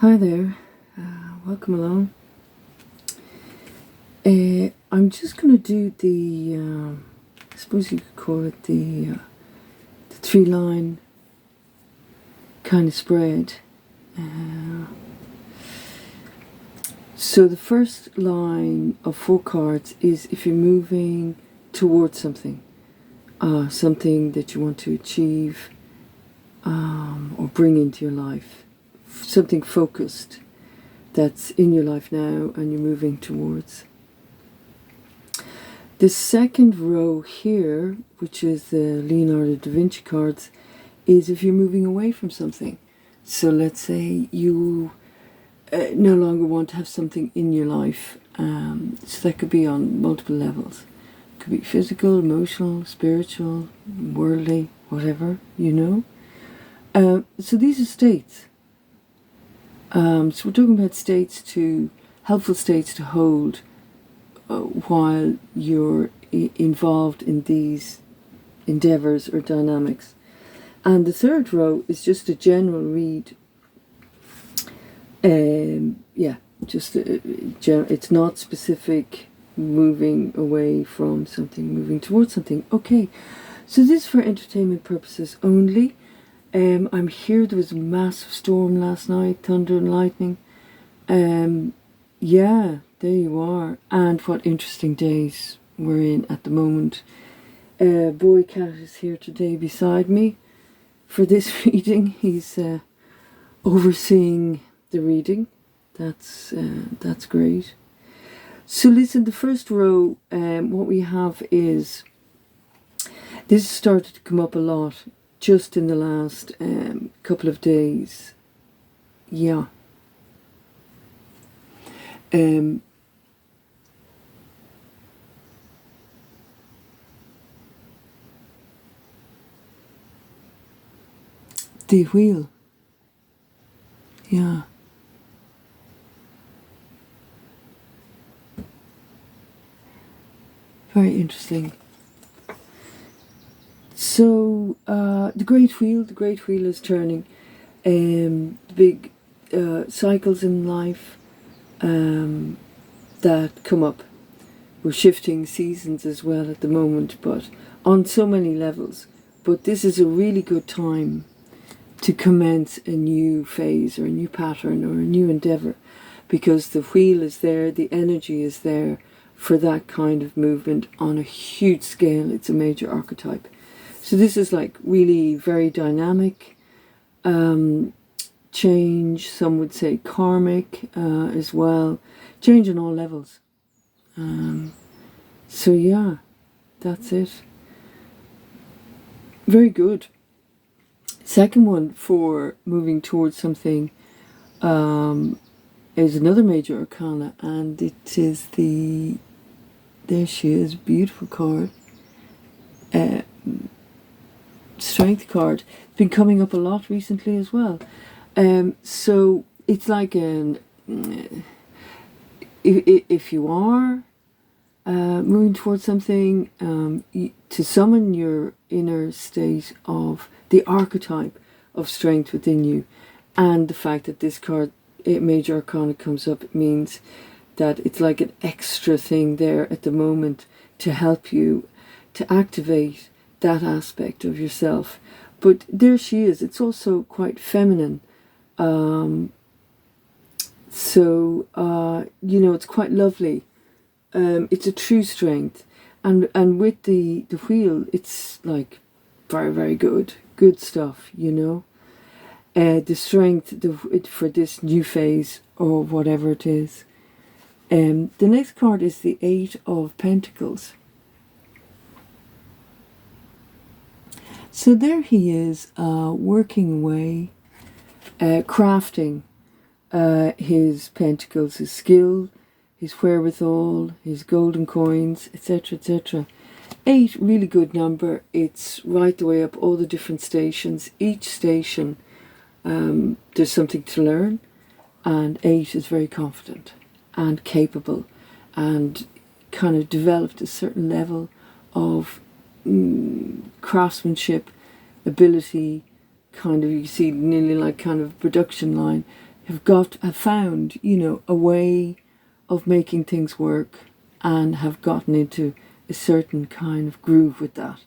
Hi there, welcome along. I'm just going to do I suppose you could call it the three-line kind of spread. So the first line of 4 cards is if you're moving towards something, something that you want to achieve or bring into your life, something focused that's in your life now and you're moving towards. The second row here, which is the Leonardo da Vinci cards, is if you're moving away from something. So let's say you no longer want to have something in your life. So that could be on multiple levels. It could be physical, emotional, spiritual, worldly, whatever, So these are states. So we're talking about helpful states to hold while you're involved in these endeavors or dynamics. And the third row is just a general read. It's not specific, moving away from something, moving towards something. Okay, so this is for entertainment purposes only. I'm here. There was a massive storm last night, thunder and lightning. Yeah, there you are. And what interesting days we're in at the moment. Boy Cat is here today beside me for this reading. He's overseeing the reading. That's great. So listen, the first row, what we have is, this started to come up a lot just in the last couple of days. Yeah. The wheel. Yeah. Very interesting. So the great wheel is turning. The big cycles in life that come up. We're shifting seasons as well at the moment, but on so many levels. But this is a really good time to commence a new phase or a new pattern or a new endeavor, because the wheel is there, the energy is there for that kind of movement on a huge scale. It's a major archetype. So this is like really very dynamic, change, some would say karmic as well, change on all levels. So yeah, that's it. Very good. Second one for moving towards something is another major arcana, and it is there she is, beautiful card. Strength card. It's been coming up a lot recently as well. So it's like if you are moving towards something, to summon your inner state of the archetype of strength within you, and the fact that this card, major arcana, comes up, it means that it's like an extra thing there at the moment to help you to activate that aspect of yourself. But there she is. It's also quite feminine. It's quite lovely. It's a true strength. And with the wheel, it's like very, very good stuff, the strength for this new phase or whatever it is. The next card is the 8 of Pentacles. So there he is, working away, crafting his pentacles, his skill, his wherewithal, his golden coins, etc., etc. 8, really good number. It's right the way up all the different stations. Each station, there's something to learn, and 8 is very confident and capable and kind of developed a certain level of craftsmanship, ability, kind of, you see nearly like kind of production line, have found, you know, a way of making things work and have gotten into a certain kind of groove with that.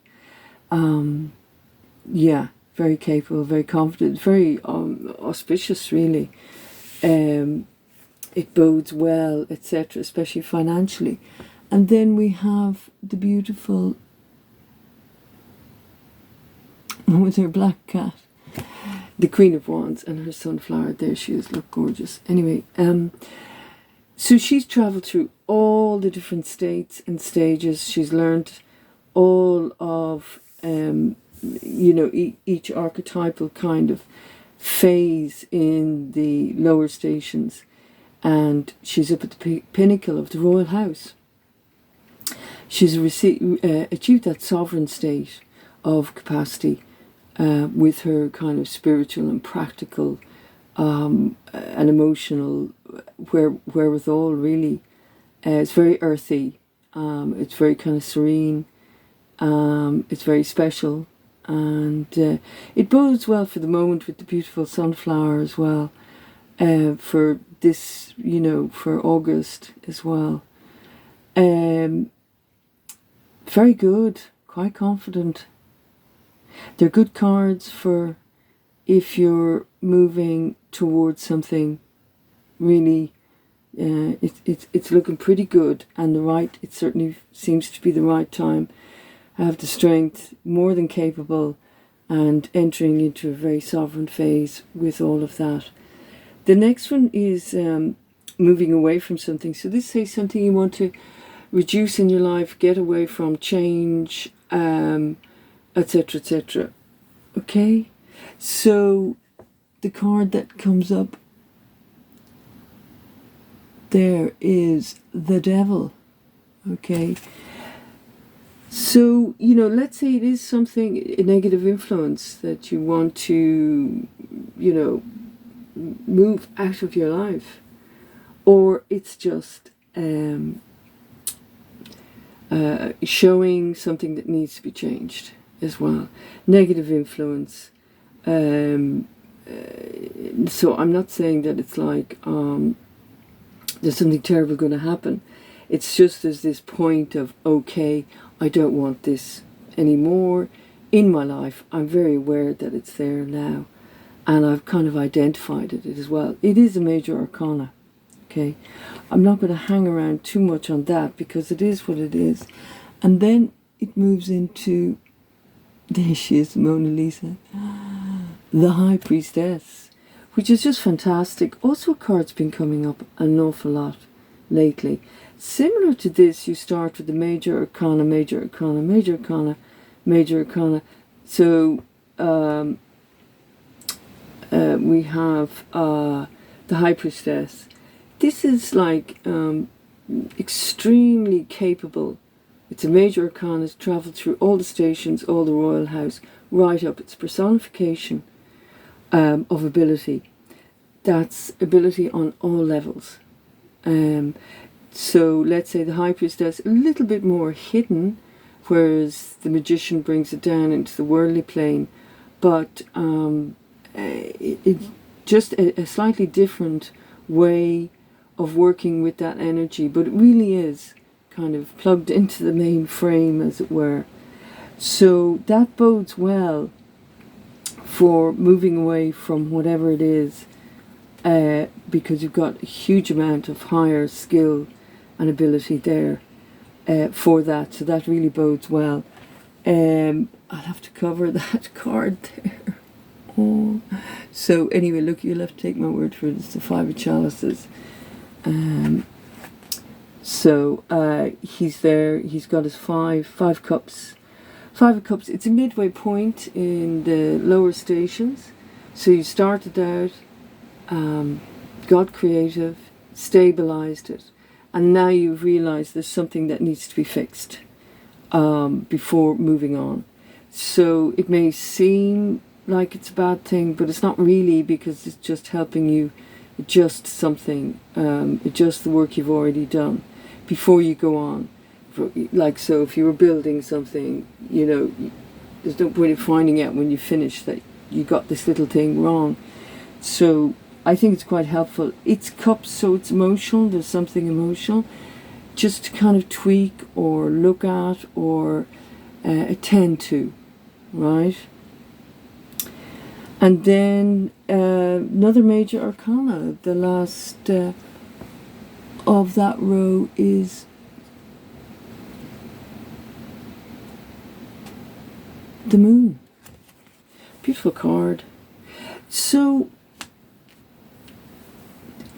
Yeah, very capable, very confident, very auspicious, really. It bodes well, etc., especially financially. And then we have the beautiful, with her black cat, the Queen of Wands, and her sunflower. There she is, look gorgeous. Anyway, so she's travelled through all the different states and stages. She's learnt all of, you know, each archetypal kind of phase in the lower stations. And she's up at the pinnacle of the royal house. She's achieved that sovereign state of capacity with her kind of spiritual and practical and emotional wherewithal, really. It's very earthy. It's very kind of serene. It's very special. And it bodes well for the moment with the beautiful sunflower as well. For this, you know, for August as well. Very good, quite confident. They're good cards for if you're moving towards something really. It's looking pretty good, and it certainly seems to be the right time. I have the strength, more than capable, and entering into a very sovereign phase with all of that. The next one is moving away from something. So this says something you want to reduce in your life, get away from, change, etc., etc. Okay? So the card that comes up there is the Devil. Okay? So, you know, let's say it is something, a negative influence that you want to, you know, move out of your life, or it's just showing something that needs to be changed as well. Negative influence. So I'm not saying that it's like there's something terrible going to happen. It's just there's this point of, okay, I don't want this anymore in my life. I'm very aware that it's there now. And I've kind of identified it as well. It is a major arcana, okay? I'm not going to hang around too much on that because it is what it is. And then it moves into, there she is, Mona Lisa, the High Priestess, which is just fantastic. Also a card's been coming up an awful lot lately. Similar to this, you start with the major arcana, major arcana, major arcana, major arcana. So, we have the High Priestess. This is like extremely capable. It's a major arcana. It's travelled through all the stations, all the royal house, right up. It's personification of ability. That's ability on all levels. So let's say the High Priestess, a little bit more hidden, whereas the Magician brings it down into the worldly plane. But it's just a slightly different way of working with that energy, but it really is kind of plugged into the main frame, as it were. So that bodes well for moving away from whatever it is, because you've got a huge amount of higher skill and ability there for that. So that really bodes well. I'll have to cover that card there. Oh. So anyway, look, you'll have to take my word for it. It's the Five of Chalices. So he's there. He's got his five cups. Five of Cups. It's a midway point in the lower stations. So you started out, got creative, stabilized it, and now you've realized there's something that needs to be fixed before moving on. So it may seem like it's a bad thing, but it's not really, because it's just helping you adjust something, adjust the work you've already done before you go on. Like, so if you were building something, you know, there's no point in finding out when you finish that you got this little thing wrong. So I think it's quite helpful. It's cups, so it's emotional. There's something emotional. Just to kind of tweak or look at or attend to, right? And then another major arcana, the last of that row is the moon. Beautiful card. So,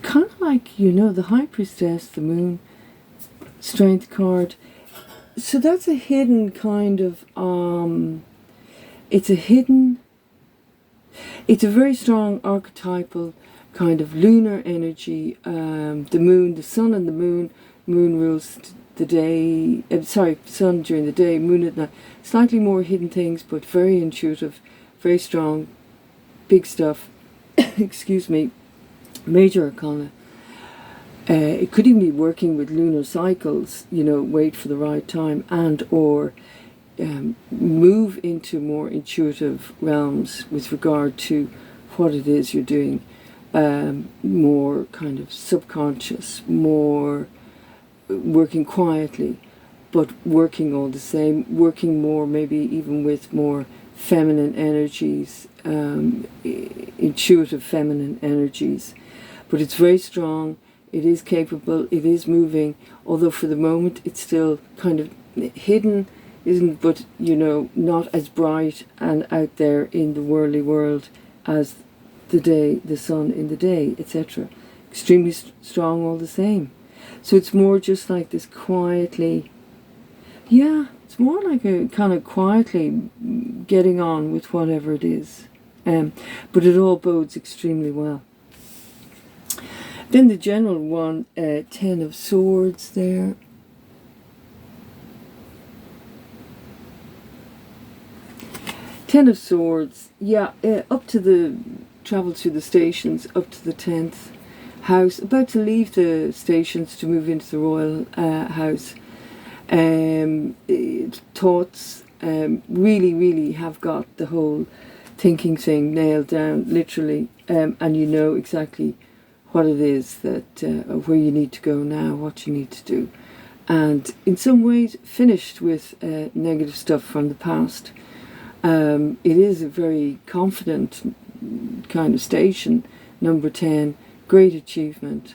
kind of like, the High Priestess, the moon, Strength card. So that's a hidden kind of, it's a very strong archetypal kind of lunar energy. The moon, the sun and the moon rules the day, sun during the day, moon at night. Slightly more hidden things, but very intuitive, very strong, big stuff. Excuse me. Major arcana. It could even be working with lunar cycles, wait for the right time, and or move into more intuitive realms with regard to what it is you're doing. More kind of subconscious, more working quietly, but working all the same, working more maybe even with more feminine energies, intuitive feminine energies. But it's very strong, it is capable, it is moving, although for the moment it's still kind of hidden, isn't, but not as bright and out there in the worldly world as the day, the sun in the day, etc. Extremely strong all the same. So it's more just like this quietly, it's more like a kind of quietly getting on with whatever it is. But it all bodes extremely well. Then the general one, 10 of Swords there. Ten of Swords, up to the, travel through the stations, up to the 10th house, about to leave the stations to move into the royal house. Thoughts, really have got the whole thinking thing nailed down, literally, and you know exactly what it is that, where you need to go now, what you need to do. And in some ways finished with negative stuff from the past. It is a very confident kind of station, number 10, great achievement.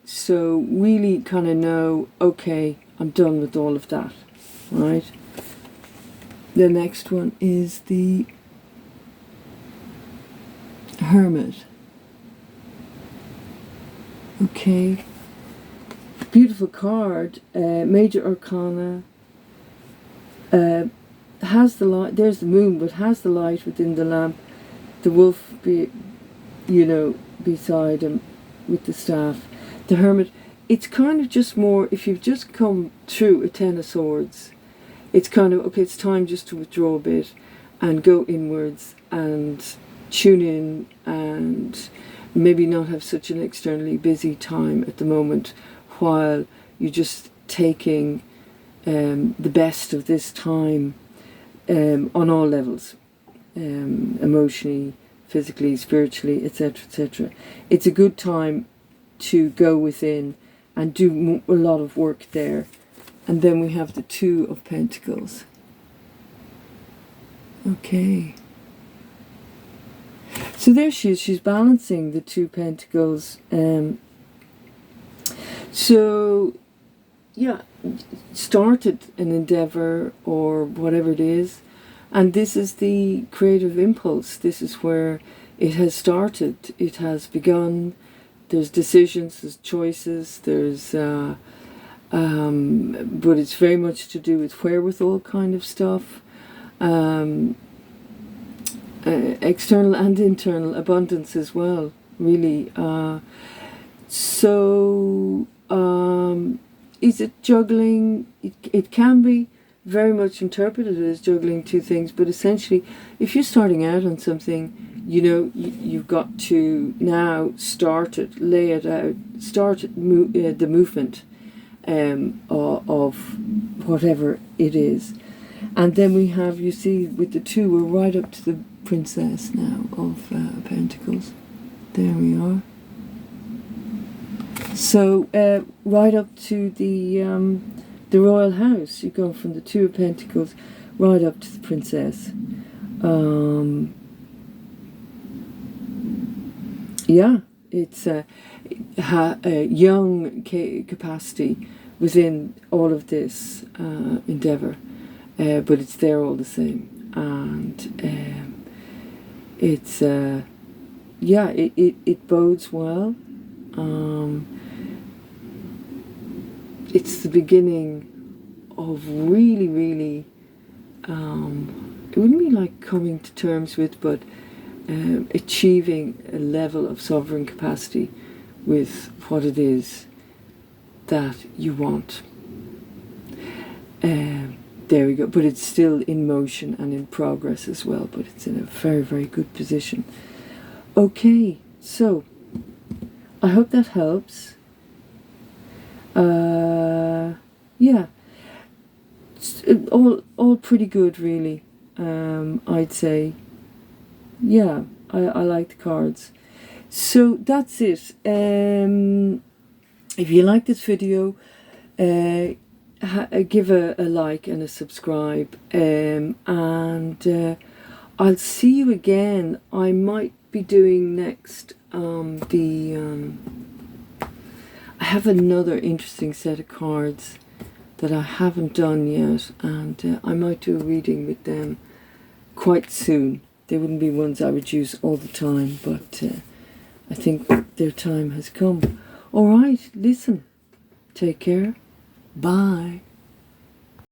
So really kind of know, okay, I'm done with all of that, right? The next one is the Hermit. Okay, beautiful card, major arcana. Has the light, there's the moon, but has the light within the lamp, the wolf beside him with the staff. The Hermit, it's kind of just more, if you've just come through a 10 of Swords, it's kind of, okay, it's time just to withdraw a bit and go inwards and tune in and maybe not have such an externally busy time at the moment while you're just taking the best of this time on all levels, emotionally, physically, spiritually, etc., etc. It's a good time to go within and do a lot of work there. And then we have the 2 of Pentacles. Okay. So there she is. She's balancing the 2 Pentacles. Started an endeavor or whatever it is, and this is the creative impulse. This is where it has started. It has begun. There's decisions, there's choices, there's but it's very much to do with wherewithal kind of stuff, external and internal abundance as well, really. Is it juggling? It can be very much interpreted as juggling 2 things, but essentially, if you're starting out on something, you've got to now start it, lay it out, start the movement of whatever it is. And then we have, you see, with the 2, we're right up to princess now of Pentacles. There we are. So right up to the royal house, you go from the Two of Pentacles right up to the princess. Yeah, it's a young capacity within all of this endeavour, but it's there all the same, and it's yeah, it bodes well. It's the beginning of really it wouldn't be like coming to terms with, but achieving a level of sovereign capacity with what it is that you want. There we go. But it's still in motion and in progress as well, but it's in a very good position. Okay, so I hope that helps. Yeah, it's all pretty good, really. I'd say. Yeah, I like the cards. So that's it. If you like this video, give a like and a subscribe, and I'll see you again. I might be doing next I have another interesting set of cards that I haven't done yet, and I might do a reading with them quite soon. They wouldn't be ones I would use all the time, but I think their time has come. All right, listen. Take care. Bye.